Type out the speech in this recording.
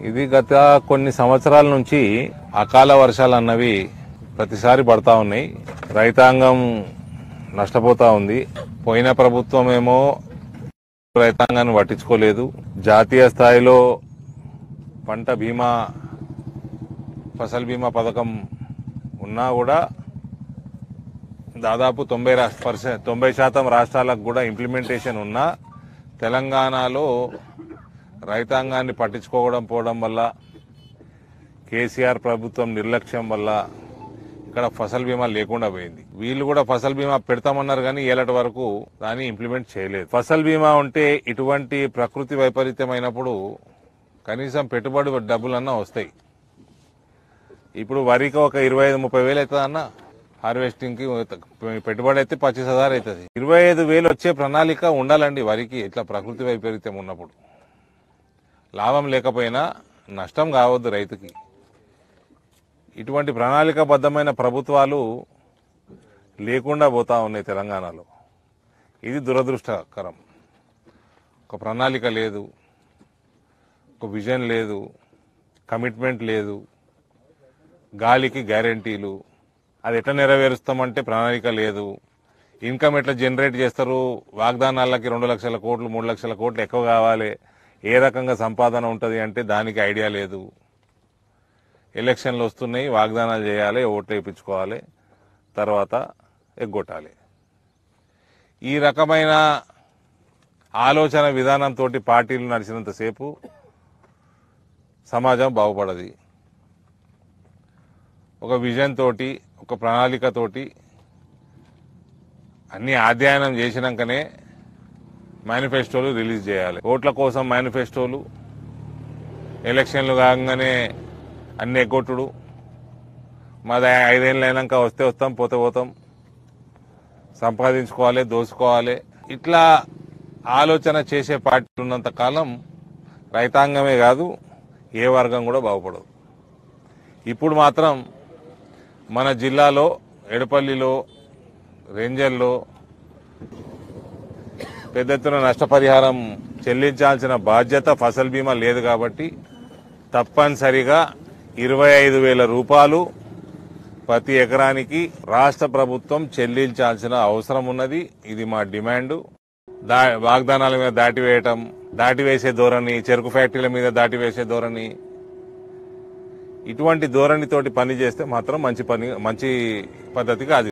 ఇది గత కొన్ని సంవత్సరాల నుంచి అకాల వర్షాలు అన్నవి ప్రతిసారి పడతా ఉన్నాయి. రైతాంగం నష్టపోతా ఉంది. పోయిన ప్రభుత్వం ఏమో రైతాంగాన్ని పట్టించుకోలేదు. జాతీయ స్థాయిలో పంట బీమా ఫసల్ బీమా పథకం ఉన్నా కూడా దాదాపు 90% రాష్ట్రాలకు కూడా ఇంప్లిమెంటేషన్ ఉన్నా తెలంగాణలో రైతాంగాన్ని పట్టించుకోవడం వల్ల కేసీఆర్ ప్రభుత్వం నిర్లక్ష్యం వల్ల ఇక్కడ ఫసల్ బీమా లేకుండా పోయింది. వీళ్ళు కూడా ఫసల్ బీమా పెడతామన్నారు కానీ ఏలటి వరకు దాన్ని ఇంప్లిమెంట్ చేయలేదు. ఫసల్ బీమా ఉంటే ఇటువంటి ప్రకృతి వైపరీత్యమైనప్పుడు కనీసం పెట్టుబడి డబ్బులన్నా వస్తాయి. ఇప్పుడు వరికి ఒక 25-30 వేలు అవుతుంది అన్న, హార్వెస్టింగ్ కి పెట్టుబడి అయితే 25,000 అవుతుంది. 25,000 వచ్చే ప్రణాళిక ఉండాలండి వరికి. ఇట్లా ప్రకృతి వైపరీత్యం ఉన్నప్పుడు లాభం లేకపోయినా నష్టం కావద్దు రైతుకి. ఇటువంటి ప్రణాళికాబద్ధమైన ప్రభుత్వాలు లేకుండా పోతా ఉన్నాయి తెలంగాణలో. ఇది దురదృష్టకరం. ఒక ప్రణాళిక లేదు, ఒక విజన్ లేదు, కమిట్మెంట్ లేదు, గాలికి గ్యారెంటీలు. అది ఎట్లా నెరవేరుస్తామంటే ప్రణాళిక లేదు. ఇన్కమ్ ఎట్లా జనరేట్ చేస్తారు, వాగ్దానాలకి 2 లక్షల కోట్లు 3 లక్షల కోట్లు ఎక్కువ కావాలి, ఏ రకంగా సంపాదన ఉంటుంది అంటే దానికి ఐడియా లేదు. ఎలక్షన్లు వస్తున్నాయి, వాగ్దానాలు చేయాలి, ఓట్లు వేయించుకోవాలి, తర్వాత ఎగ్గొట్టాలి. ఈ రకమైన ఆలోచన విధానంతో పార్టీలు నడిచినంతసేపు సమాజం బాగుపడది. ఒక విజన్ తోటి, ఒక ప్రణాళికతోటి అన్ని అధ్యయనం చేసినాకనే మేనిఫెస్టోలు రిలీజ్ చేయాలి. ఓట్ల కోసం మేనిఫెస్టోలు, ఎలక్షన్లు కాగానే అన్ని ఎగ్గొట్టుడు, మాది 5 ఏళ్ళు అయినాక వస్తే వస్తాం పోతే పోతాం, సంపాదించుకోవాలి, దోచుకోవాలి, ఇట్లా ఆలోచన చేసే పార్టీలు ఉన్నంత కాలం రైతాంగమే కాదు ఏ వర్గం కూడా బాగుపడదు. ఇప్పుడు మాత్రం మన జిల్లాలో ఎడపల్లిలో, రేంజర్లో పెద్ద ఎత్తున నష్టపరిహారం చెల్లించాల్సిన బాధ్యత ఫసల్ బీమా లేదు కాబట్టి తప్పనిసరిగా 25,000 రూపాయలు ప్రతి ఎకరానికి రాష్ట్ర ప్రభుత్వం చెల్లించాల్సిన అవసరం ఉన్నది. ఇది మా డిమాండ్. వాగ్దానాల మీద దాటివేసే ధోరణి, చెరుకు ఫ్యాక్టరీల మీద దాటివేసే ధోరణి, ఇటువంటి ధోరణితోటి పని చేస్తే మాత్రం మంచి పద్ధతి కాదు.